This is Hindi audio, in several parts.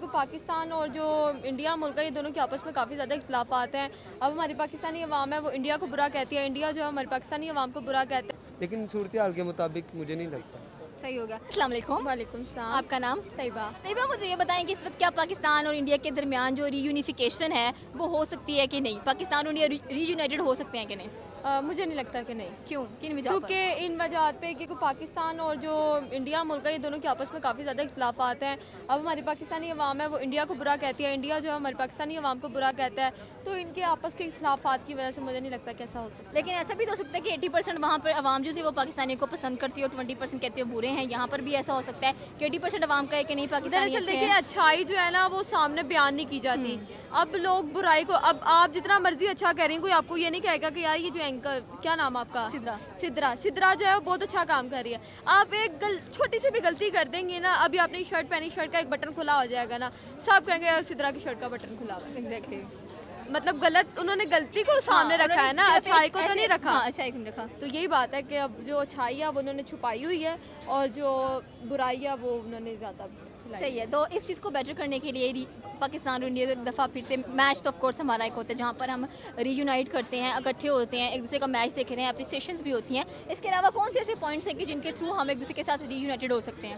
पाकिस्तान और जो इंडिया मुल्क है, ये दोनों के आपस में काफ़ी ज़्यादा इख्तिलाफ़ात हैं। अब हमारी पाकिस्तानी अवाम है वो इंडिया को बुरा कहती है, इंडिया जो है हमारी पाकिस्तानी अवाम को बुरा कहता है। लेकिन सूरत हाल के मुताबिक मुझे नहीं लगता। सही हो गया। अस्सलाम वालेकुम। वालेकुम सलाम। आपका नाम? तैयबा। तैयबा, मुझे ये बताएं कि इस वक्त क्या पाकिस्तान और इंडिया के दरमियान जो रीयूनिफिकेशन है वो हो सकती है कि नहीं? पाकिस्तान और इंडिया रीयूनाइटेड हो सकते हैं कि नहीं? मुझे नहीं लगता कि नहीं, क्यों, किन वजह पर? क्योंकि इन वजह पे कि पाकिस्तान और जो इंडिया मुल्क है, ये दोनों के आपस में काफ़ी ज़्यादा इख्तिलाफ़ात हैं। अब हमारी पाकिस्तानी अवाम है वो इंडिया को बुरा कहती है, इंडिया जो है हमारी पाकिस्तानी अवाम को बुरा कहता है, तो इनके आपस के इख्तिलाफ़ात की वजह से मुझे नहीं लगता कि ऐसा हो सकता है। लेकिन ऐसा भी तो हो सकता है कि 80% वहाँ पर आवाम जो सी वो पाकिस्तानियों को पसंद करती है और 20% कहते हैं बुरे हैं। यहाँ पर भी ऐसा हो सकता है कि 80% आवाम कहे कि नहीं पाकिस्तानी दरअसल अच्छे देखिए, हैं। अच्छाई जो है ना वो सामने बयान नहीं की जाती। अब लोग बुराई को, अब आप जितना मर्जी अच्छा कह रही हैं, कोई आपको ये नहीं कहेगा कि यार ये जो एंकर, क्या नाम आपका? सिद्रा जो है वो बहुत अच्छा काम कर रही है। आप एक छोटी सी भी गलती कर देंगे ना, अभी आपने शर्ट पहनी, शर्ट का एक बटन खुला हो जाएगा ना, सब कहेंगे यार सिद्रा की शर्ट का बटन खुला हुआ है। एग्जैक्टली। मतलब गलत, उन्होंने गलती को सामने रखा है ना, अच्छाई को तो नहीं रखा। अच्छाई को नहीं रखा। तो यही बात है कि अब जो अच्छाई है वो उन्होंने छुपाई हुई है और जो बुराई है वो उन्होंने ज़्यादा फैलाई। सही है। तो इस चीज़ को बेटर करने के लिए पाकिस्तान और इंडिया एक दफ़ा फिर से मैच तो ऑफ कोर्स हमारा एक होता है जहाँ पर हम रीयूनाइट करते हैं, इकट्ठे होते हैं, एक दूसरे का मैच देख रहे हैं, अप्रिसिएशंस भी होती हैं। इसके अलावा कौन से ऐसे पॉइंट्स हैं कि जिनके थ्रू हम एक दूसरे के साथ रीयूनाइटेड हो सकते हैं?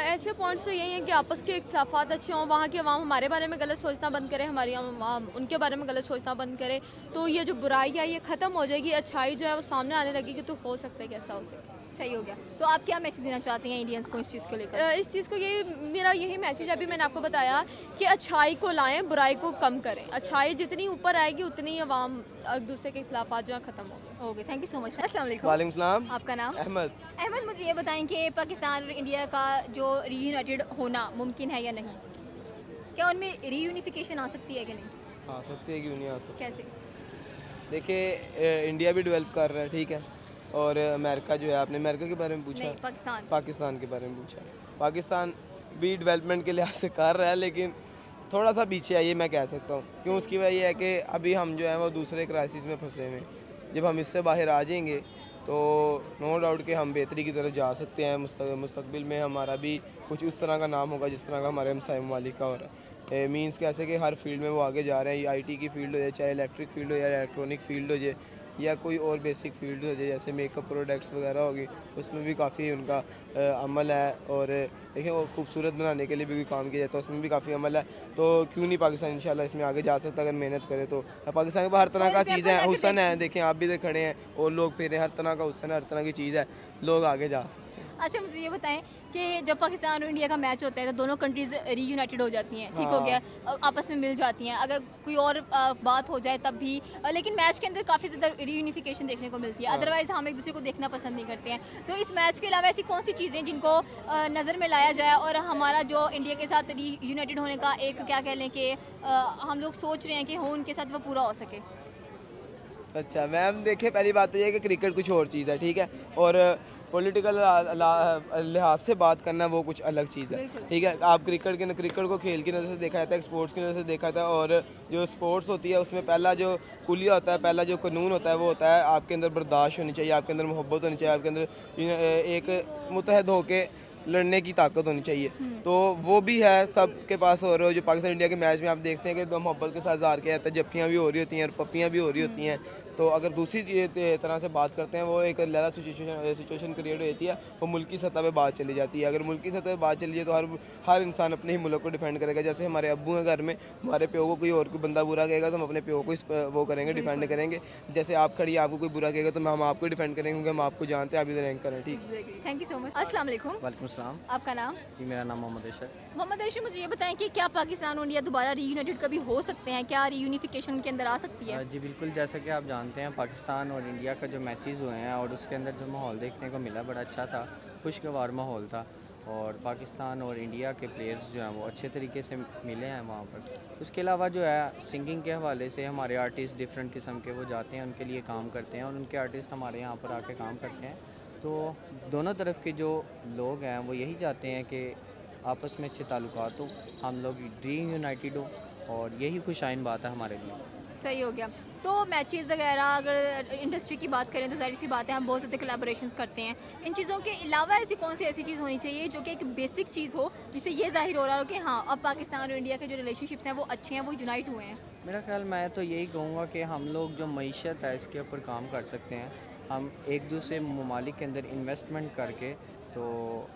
ऐसे पॉइंट्स तो यही हैं कि आपस के इख्तिलाफ़ात अच्छे हों, वहाँ की आवाम हमारे बारे में गलत सोचना बंद करे, हमारी आवाम उनके बारे में गलत सोचना बंद करे, तो ये जो बुराई है ये ख़त्म हो जाएगी, अच्छाई जो है वो सामने आने लगेगी, तो हो सकता है कि ऐसा हो सके। सही हो गया। तो आप क्या मैसेज देना चाहती हैं इंडियंस को इस चीज़ को लेकर? इस चीज़ को मेरा यही मैसेज है, अभी मैंने आपको बताया कि अच्छाई को लाएं, बुराई को कम करें। अच्छाई जितनी ऊपर आएगी उतनी आवाम एक दूसरे के खिलाफात जो है ख़त्म होंगे। Okay, thank you so much. अस्सलाम वालेकुम। वालेकुम सलाम। आपका नाम? अहमद। अहमद, मुझे ये बताएं कि पाकिस्तान और इंडिया का जो रीयूनाइटेड होना मुमकिन है या नहीं? क्या उनमें रीयूनिफिकेशन आ सकती है कि नहीं? आ सकती है, क्यों नहीं आ सकती? कैसे? देखिए, इंडिया भी डेवलप कर रहा है, ठीक है, और अमेरिका जो है, आपने अमेरिका के बारे में पूछा? नहीं, पाकिस्तान। पाकिस्तान के बारे में पूछा। पाकिस्तान भी डेवलपमेंट के लिहाज से कर रहा है, लेकिन थोड़ा सा पीछे है, ये मैं कह सकता हूँ। क्यों? उसकी वजह यह है कि अभी हम जो है वो दूसरे क्राइसिस में फंसे हुए हैं। जब हम इससे बाहर आ जाएंगे तो नो डाउट कि हम बेहतरी की तरफ जा सकते हैं। मुस्तकबिल में हमारा भी कुछ उस तरह का नाम होगा जिस तरह का हमारे हमसाय ममालिक का हो रहा है। मीन्स कैसे कि हर फील्ड में वो आगे जा रहे हैं। ये आईटी की फील्ड हो जाए, चाहे इलेक्ट्रिक फील्ड हो जाए, इलेक्ट्रॉनिक फील्ड हो जाए, या कोई और बेसिक फील्ड हो जाए, जैसे मेकअप प्रोडक्ट्स वगैरह होगी, उसमें भी काफ़ी उनका अमल है। और देखिए, वो खूबसूरत बनाने के लिए भी कोई काम किया जाता है, उसमें भी काफ़ी अमल है। तो क्यों नहीं पाकिस्तान इंशाल्लाह इसमें आगे जा सकता अगर मेहनत करे तो। पाकिस्तान के पास हर तरह का चीज़ है, हुसन है, देखें आप भी खड़े हैं और लोग फिर हर तरह का हुसन है, हर तरह की चीज़ है, लोग आगे जा सकते हैं। अच्छा, मुझे ये बताएं कि जब पाकिस्तान और इंडिया का मैच होता है तो दोनों कंट्रीज रीयूनाइटेड हो जाती हैं, ठीक हो गया, आपस में मिल जाती हैं। अगर कोई और बात हो जाए तब भी, लेकिन मैच के अंदर काफ़ी ज़्यादा रीयूनिफिकेशन देखने को मिलती है। अदरवाइज़ हम एक दूसरे को देखना पसंद नहीं करते हैं। तो इस मैच के अलावा ऐसी कौन सी चीज़ें जिनको नज़र में लाया जाए और हमारा जो इंडिया के साथ रीयूनाइटेड होने का एक क्या कह लें कि हम लोग सोच रहे हैं कि हो उनके साथ वो पूरा हो सके? अच्छा मैम, देखिए, पहली बात तो ये है कि क्रिकेट कुछ और चीज़ है, ठीक है, और पॉलिटिकल लिहाज से बात करना वो कुछ अलग चीज़ है, ठीक है। आप क्रिकेट को खेल की नज़र से देखा जाता है, स्पोर्ट्स की नज़र से देखा जाता है, और जो स्पोर्ट्स होती है उसमें पहला जो कुलिया होता है, पहला जो कानून होता है वो होता है आपके अंदर बर्दाश्त होनी चाहिए, आपके अंदर मोहब्बत होनी चाहिए, आपके अंदर एक मुतहद होके लड़ने की ताकत होनी चाहिए। तो वो भी है सबके पास। और जो पाकिस्तान इंडिया के मैच में आप देखते हैं कि दो मोहब्बत के साथ जार किया जाता है, जप्फियाँ भी हो रही होती हैं और पप्पियाँ भी हो रही होती हैं। तो अगर दूसरी तरह से बात करते हैं, वो एक अलग सिचुएशन क्रिएट हो जाती है, वो मुल्की सतह पे बात चली जाती है। अगर मुल्की सतह पे बात चली जाए तो हर इंसान अपने ही मुल्क को डिफेंड करेगा। जैसे हमारे अब्बू हैं घर में, हमारे प्यो को कोई और कोई बंदा बुरा कहेगा तो हम अपने प्यो को वो करेंगे, डिफेंड करेंगे। जैसे आप खड़ी, आपको कोई बुरा कहेगा तो हम आपको डिफेंड करेंगे, क्योंकि हम आपको जानते हैं, आप इधर एंकर हैं, ठीक। Thank you so much. अस्सलाम वालेकुम। वालेकुम सलाम। आपका नाम? जी, मेरा नाम मोहम्मद अशर। मोहम्मद अर्शी, मुझे ये बताएं कि क्या पाकिस्तान और इंडिया दोबारा रीयूनाइटेड कभी हो सकते हैं? क्या रीयूनिफिकेशन उनके अंदर आ सकती है? जी बिल्कुल, जैसा कि आप जानते हैं पाकिस्तान और इंडिया का जो मैचेस हुए हैं और उसके अंदर जो माहौल देखने को मिला बड़ा अच्छा था, खुशगवार माहौल था, और पाकिस्तान और इंडिया के प्लेयर्स जो हैं वो अच्छे तरीके से मिले हैं वहाँ पर। उसके अलावा जो है सिंगिंग के हवाले से हमारे आर्टिस्ट डिफरेंट किस्म के वो जाते हैं, उनके लिए काम करते हैं, और उनके आर्टिस्ट हमारे यहाँ पर आके काम करते हैं। तो दोनों तरफ के जो लोग हैं वो यही चाहते हैं कि आपस में अच्छे ताल्लुकात हो, हम लोग रीयूनाइटेड हो, और यही खुशाइन बात है हमारे लिए। सही हो गया। तो मैचेस वगैरह अगर इंडस्ट्री की बात करें तो जाहिर सी बात है हम बहुत ज़्यादा कोलैबोरेशंस करते हैं। इन चीज़ों के अलावा ऐसी कौन सी ऐसी चीज़ होनी चाहिए जो कि एक बेसिक चीज़ हो जिससे ये जाहिर हो रहा हो कि हाँ अब पाकिस्तान और इंडिया के जो रिलेशनशिप्स हैं वो अच्छे हैं, वो यूनाइट हुए हैं। मेरा ख्याल मैं तो यही कहूँगा कि हम लोग जो मईशत है इसके ऊपर काम कर सकते हैं। हम एक दूसरे ममालिक के अंदर इन्वेस्टमेंट करके तो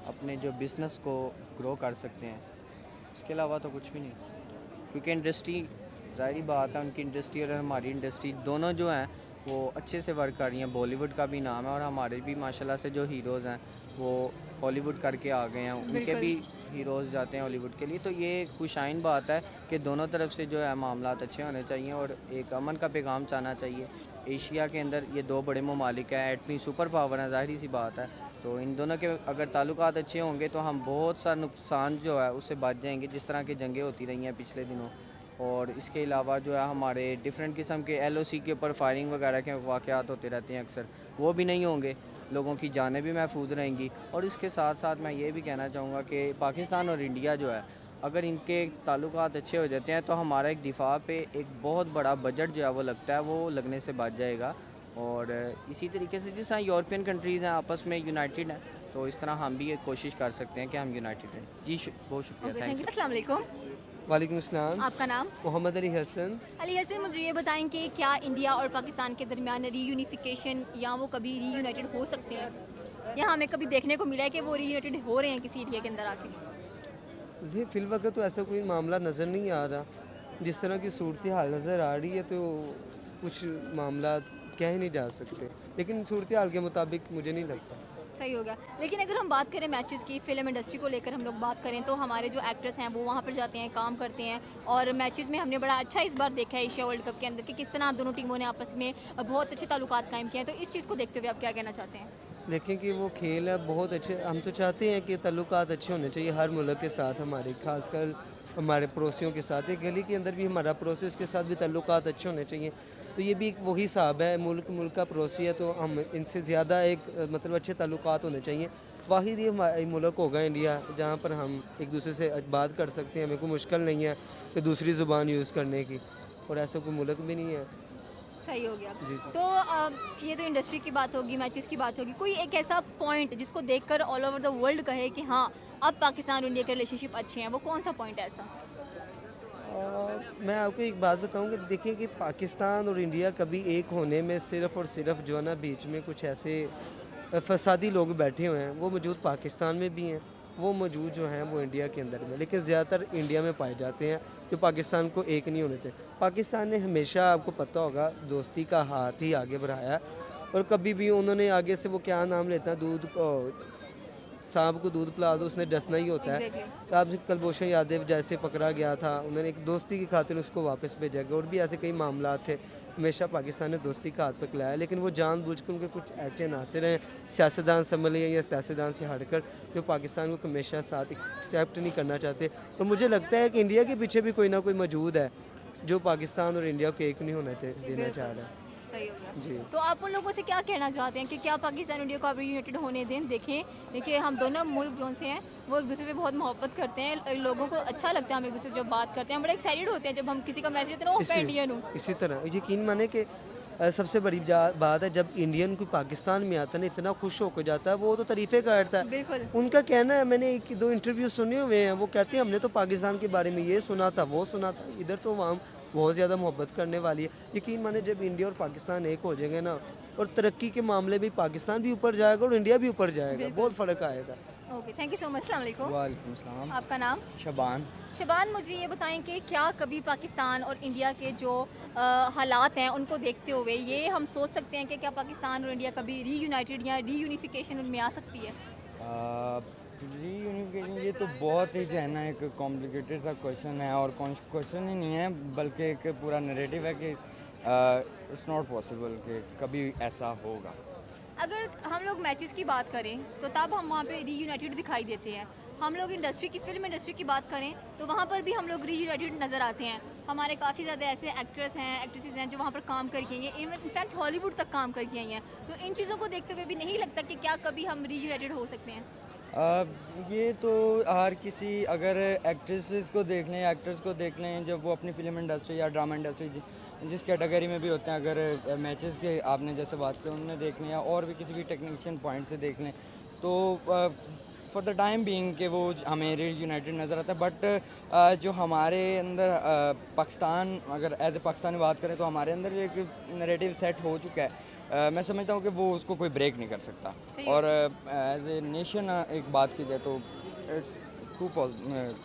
अपने जो बिज़नेस को ग्रो कर सकते हैं। इसके अलावा तो कुछ भी नहीं, क्योंकि इंडस्ट्री ज़ाहिरी बात है उनकी इंडस्ट्री और हमारी इंडस्ट्री दोनों जो हैं वो अच्छे से वर्क कर रही हैं। बॉलीवुड का भी नाम है और हमारे भी माशाल्लाह से जो हीरोज़ हैं वो हॉलीवुड करके आ गए हैं, उनके भी हीरोज़ जाते हैं हॉलीवुड के लिए। तो ये खुशाइन बात है कि दोनों तरफ से जो है मामलात अच्छे होने चाहिए और एक अमन का पैगाम जाना चाहिए। एशिया के अंदर ये दो बड़े ममालिक हैं, एटमी सुपर पावर हैं, ज़ाहिर सी बात है। तो इन दोनों के अगर ताल्लुकात अच्छे होंगे तो हम बहुत सा नुकसान जो है उससे बच जाएंगे, जिस तरह की जंगें होती रही हैं पिछले दिनों। और इसके अलावा जो है हमारे डिफरेंट किस्म के LOC के ऊपर फायरिंग वगैरह के वाक़यात होते रहते हैं अक्सर, वो भी नहीं होंगे, लोगों की जानें भी महफूज रहेंगी। और इसके साथ साथ मैं ये भी कहना चाहूँगा कि पाकिस्तान और इंडिया जो है अगर इनके ताल्लुकात अच्छे हो जाते हैं तो हमारा एक दिफा पे एक बहुत बड़ा बजट जो है वो लगता है, वो लगने से बच जाएगा। और इसी तरीके से जिस तरह यूरोपियन कंट्रीज़ हैं आपस में यूनाइटेड हैं, तो इस तरह हम भी एक कोशिश कर सकते हैं कि हम यूनाइटेड हैं। जी बहुत शुक्रिया, थैंक थैंक यू। यू। अस्सलाम वालेकुम। वालेकुम अस्सलाम। आपका नाम? मोहम्मद अली हसन। अली हसन, मुझे ये बताएं कि क्या इंडिया और पाकिस्तान के दरमियान रीयूनिफिकेशन या वो कभी रीयूनाइटेड हो सकते हैं, या हमें कभी देखने को मिला है कि वो रीयूनाइटेड हो रहे हैं किसी एरिया के अंदर आके? नहीं, फिल वक्त तो ऐसा कोई मामला नज़र नहीं आ रहा। जिस तरह की सूरत हाल नज़र आ रही है तो कुछ मामला कह ही नहीं जा सकते, लेकिन सूरत हाल के मुताबिक मुझे नहीं लगता। सही हो गया। लेकिन अगर हम बात करें मैचेस की, फिल्म इंडस्ट्री को लेकर हम लोग बात करें तो हमारे जो एक्टर्स हैं वो वहाँ पर जाते हैं, काम करते हैं। और मैचेस में हमने बड़ा अच्छा इस बार देखा है एशिया वर्ल्ड कप के अंदर कि किस तरह दोनों टीमों ने आपस में बहुत अच्छे ताल्लुकात कायम किए हैं। तो इस चीज़ को देखते हुए आप क्या कहना चाहते हैं? देखें कि वो खेल है बहुत अच्छे, हम तो चाहते हैं कि ताल्लुकात अच्छे होने चाहिए हर मुल्क के साथ, हमारे खासकर हमारे पड़ोसियों के साथ। एक गली के अंदर भी हमारा पड़ोसी, उसके साथ भी ताल्लुकात अच्छे होने चाहिए। तो ये भी एक वही हिसाब है, मुल्क का पड़ोसी है तो हम इनसे ज़्यादा एक मतलब अच्छे ताल्लुकात होने चाहिए। वाहिद ये हमारा मुल्क होगा इंडिया जहाँ पर हम एक दूसरे से बात कर सकते हैं, हमें कोई मुश्किल नहीं है कि दूसरी ज़ुबान यूज़ करने की, और ऐसा कोई मुल्क भी नहीं है। सही हो गया। जी। तो ये तो इंडस्ट्री की बात होगी, मैचेस की बात होगी। कोई एक ऐसा पॉइंट जिसको देखकर ऑल ओवर द वर्ल्ड कहे कि हाँ अब पाकिस्तान और इंडिया के रिलेशनशिप अच्छे हैं, वो कौन सा पॉइंट है ऐसा? मैं आपको एक बात बताऊं कि देखिए कि पाकिस्तान और इंडिया कभी एक होने में सिर्फ़ और सिर्फ जो है ना बीच में कुछ ऐसे फसादी लोग बैठे हुए हैं, वो मौजूद पाकिस्तान में भी हैं, वो मौजूद जो हैं वो इंडिया के अंदर में, लेकिन ज़्यादातर इंडिया में पाए जाते हैं जो पाकिस्तान को एक नहीं होने थे। पाकिस्तान ने हमेशा, आपको पता होगा, दोस्ती का हाथ ही आगे बढ़ाया, और कभी भी उन्होंने आगे से, वो क्या नाम लेता है, दूध सांप को दूध पिला दो उसने डसना ही होता है। तो आप कुलभूषण यादव जैसे पकड़ा गया था, उन्होंने एक दोस्ती की खातिर उसको वापस भेजा गया, और भी ऐसे कई मामला थे। हमेशा पाकिस्तान ने दोस्ती का हाथ पकड़ाया, लेकिन वो जानबूझकर उनके कुछ ऐसे नासिर हैं सियासतदान समझ लिए या सियासतदान से हटकर, जो पाकिस्तान को हमेशा साथ एक्सेप्ट नहीं करना चाहते। और मुझे लगता है कि इंडिया के पीछे भी कोई ना कोई मौजूद है जो पाकिस्तान और इंडिया को एक नहीं होना देना चाह रहा है। सही हो गया। जी। तो आप उन लोगों से क्या कहना चाहते हैं कि क्या पाकिस्तान और इंडिया को अब यूनाइटेड होने दें? देखें कि हम दोनों मुल्क जो से हैं वो एक दूसरे से बहुत मोहब्बत करते हैं, लोगों को अच्छा लगता है हम एक दूसरे से जब बात करते हैं, बड़े एक्साइटेड होते हैं जब हम किसी का मैसेज देते हैं मैं इंडियन हूँ। इसी तरह यकीन माने कि सबसे बड़ी बात है, जब इंडियन कोई पाकिस्तान में आता है ना, इतना खुश होकर जाता है, वो तो तारीफ़ें करता है। बिल्कुल। उनका कहना है, मैंने एक दो इंटरव्यू सुने हुए हैं, वो कहते हैं हमने तो पाकिस्तान के बारे में ये सुना था, वो सुना था, इधर तो वहाँ बहुत ज़्यादा मोहब्बत करने वाली है। यकीन माने जब इंडिया और पाकिस्तान एक हो जाएंगे ना, और तरक्की के मामले में पाकिस्तान भी ऊपर जाएगा और इंडिया भी ऊपर जाएगा, बहुत फ़र्क आएगा। Okay, thank you so much. अस्सलाम वालेकुम। वालेकुम सलाम। आपका नाम? शबान। शबान, मुझे ये बताएं कि क्या कभी पाकिस्तान और इंडिया के जो हालात हैं उनको देखते हुए ये हम सोच सकते हैं कि क्या पाकिस्तान और इंडिया कभी रीयूनाइटेड या रीयूनिफिकेशन उनमें आ सकती है? रीयूनिफिकेशन ये तो बहुत ही जो है ना एक कॉम्प्लिकेटेड सा क्वेश्चन है, और क्वेश्चन ही नहीं है बल्कि एक पूरा नैरेटिव है कि इट्स नॉट पॉसिबल कि कभी ऐसा होगा। अगर हम लोग मैचेस की बात करें तो तब हम वहाँ पे रीयूनाइटेड दिखाई देते हैं। हम लोग इंडस्ट्री की, फिल्म इंडस्ट्री की बात करें तो वहाँ पर भी हम लोग रीयूनाइटेड नज़र आते हैं। हमारे काफ़ी ज़्यादा ऐसे एक्ट्रेस हैं, एक्ट्रेसेस हैं जो वहाँ पर काम करके आई हैं, इनफैक्ट हॉलीवुड तक काम करके आई हैं। तो इन चीज़ों को देखते हुए भी नहीं लगता कि क्या कभी हम रीयूनाइटेड हो सकते हैं? ये तो हर किसी अगर एक्ट्रेसेस को देख लें, एक्टर्स को देख लें, जब वो अपनी फिल्म इंडस्ट्री या ड्रामा इंडस्ट्री जिस कैटेगरी में भी होते हैं, अगर मैचेस के आपने जैसे बात की उनमें देख लें या और भी किसी भी टेक्नीशियन पॉइंट से देख लें, तो फॉर द टाइम बीइंग कि वो हमें यूनाइटेड नज़र आता है। बट जो हमारे अंदर पाकिस्तान, अगर एज ए पाकिस्तानी बात करें तो हमारे अंदर जो एक नैरेटिव सेट हो चुका है, मैं समझता हूँ कि वो उसको कोई ब्रेक नहीं कर सकता। और एज ए नेशन एक बात की जाए तो इट्स टू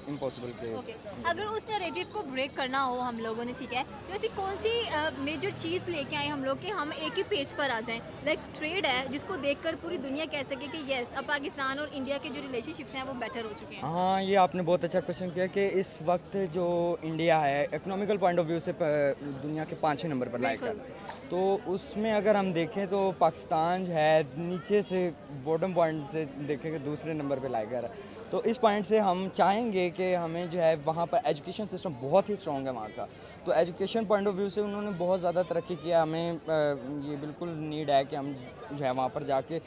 इम्पॉसिबल के ओके, अगर उस नैरेटिव को ब्रेक करना हो हम लोगों ने, ठीक है, तो ऐसी कौन सी मेजर चीज़ लेके आए हम लोग कि हम एक ही पेज पर आ जाएं? लाइक ट्रेड है जिसको देखकर पूरी दुनिया कह सके कि यस, अब पाकिस्तान और इंडिया के जो रिलेशनशिप्स हैं वो बेटर हो चुके हैं। हाँ, ये आपने बहुत अच्छा क्वेश्चन किया कि इस वक्त जो इंडिया है इकोनॉमिकल पॉइंट ऑफ व्यू से दुनिया के 5 नंबर पर लाएगा, तो उसमें अगर हम देखें तो पाकिस्तान जो है नीचे से बॉटम पॉइंट से देखें कि दूसरे नंबर पर लाएगा। तो इस पॉइंट से हम चाहेंगे कि हमें जो है वहाँ पर एजुकेशन सिस्टम बहुत ही स्ट्रॉन्ग है वहाँ का, तो एजुकेशन पॉइंट ऑफ व्यू से उन्होंने बहुत ज़्यादा तरक्की किया। हमें ये बिल्कुल नीड है कि हम जो है वहाँ पर जाके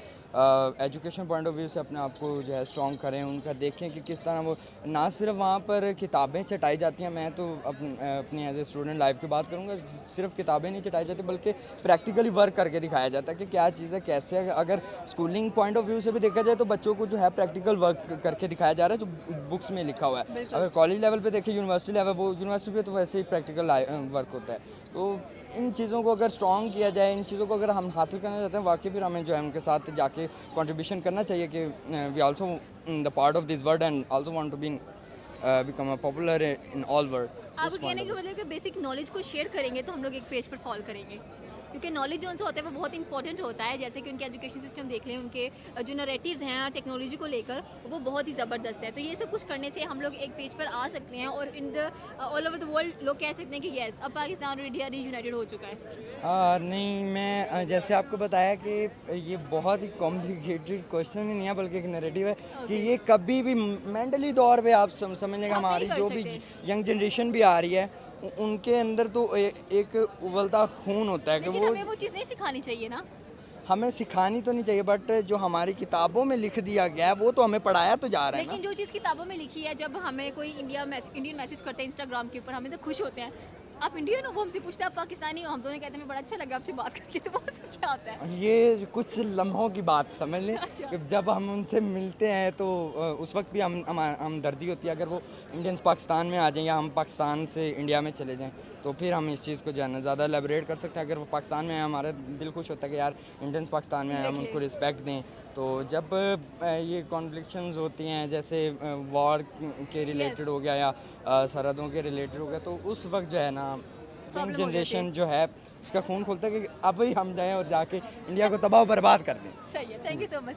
एजुकेशन पॉइंट ऑफ व्यू से अपने आप को जो है स्ट्रॉन्ग करें, उनका देखें कि किस तरह वो ना सिर्फ वहाँ पर किताबें चटाई जाती हैं। मैं तो अपनी एज ए स्टूडेंट लाइफ की बात करूँगा, सिर्फ किताबें नहीं चटाई जाती बल्कि प्रैक्टिकली वर्क करके दिखाया जाता है कि क्या चीज़ है, कैसे है। अगर स्कूलिंग पॉइंट ऑफ व्यू से भी देखा जाए तो बच्चों को जो है प्रैक्टिकल वर्क करके दिखाया जा रहा है जो बुक्स में लिखा हुआ है। अगर कॉलेज लेवल पे देखें, यूनिवर्सिटी लेवल, वो यूनिवर्सिटी पे तो वैसे ही प्रैक्टिकल वर्क होता है। तो इन चीज़ों को अगर स्ट्रॉन्ग किया जाए, इन चीज़ों को अगर हम हासिल करना चाहते हैं, वाकई फिर हमें जो है उनके साथ जाके कंट्रीब्यूशन करना चाहिए कि we also the part of this world and also want to be become a popular in all world. आप कहने के मतलब कि बेसिक नॉलेज को शेयर करेंगे तो हम लोग एक पेज पर फॉलो करेंगे, क्योंकि नॉलेज जो उनसे होता है वो बहुत इंपॉर्टेंट होता है। जैसे कि उनके एजुकेशन सिस्टम देख लें, उनके जो नैरेटिव्स हैं टेक्नोलॉजी को लेकर वो बहुत ही ज़बरदस्त है। तो ये सब कुछ करने से हम लोग एक पेज पर आ सकते हैं और in the all over the world लोग कह सकते हैं कि येस, अब पाकिस्तान और इंडिया रीयूनाइटेड हो चुका है। नहीं, मैं जैसे आपको बताया कि ये बहुत ही कॉम्प्लिकेटेड क्वेश्चन ही नहीं है बल्कि एक नैरेटिव है कि ये कभी भी मेंटली तौर पे आप समझने का आप नहीं हमारी कर जो भी सकते। यंग जनरेशन भी आ रही है उनके अंदर तो एक उबलता खून होता है कि लेकिन वो हमें वो चीज़ नहीं सिखानी चाहिए ना। हमें सिखानी तो नहीं चाहिए, बट जो हमारी किताबों में लिख दिया गया है वो तो हमें पढ़ाया तो जा रहा है ना। लेकिन जो चीज़ किताबों में लिखी है, जब हमें कोई इंडियन मैसेज करते हैं इंस्टाग्राम के ऊपर, हमें तो खुश होते हैं। आप इंडियन हो, वो हमसे पूछते हैं आप पाकिस्तानी हो, हम दोनों कहते हैं हमें बड़ा अच्छा लगा आपसे बात करके, तो वो उसमें क्या आता है? ये कुछ लम्हों की बात समझ लें अच्छा। कि जब हम उनसे मिलते हैं तो उस वक्त भी हम दर्दी होती है। अगर वो इंडियंस पाकिस्तान में आ जाएं या हम पाकिस्तान से इंडिया में चले जाएं तो फिर हम इस चीज़ को जो है ना ज़्यादा एलेबरेट कर सकते हैं। अगर वो पाकिस्तान में आए, हमारा दिल खुश होता है कि यार इंडियंस पाकिस्तान में आए, हम उनको रिस्पेक्ट दें। तो जब ये कॉन्फ्लिक्शंस होती हैं, जैसे वॉर के रिलेटेड हो गया या सरहदों के रिलेटेड हो गया, तो उस वक्त जो है ना यंग जनरेशन जो है उसका खून खोलता है कि अब ही हम जाएं और जाके इंडिया को तबाह बर्बाद कर दें। सही है, थैंक यू सो मच।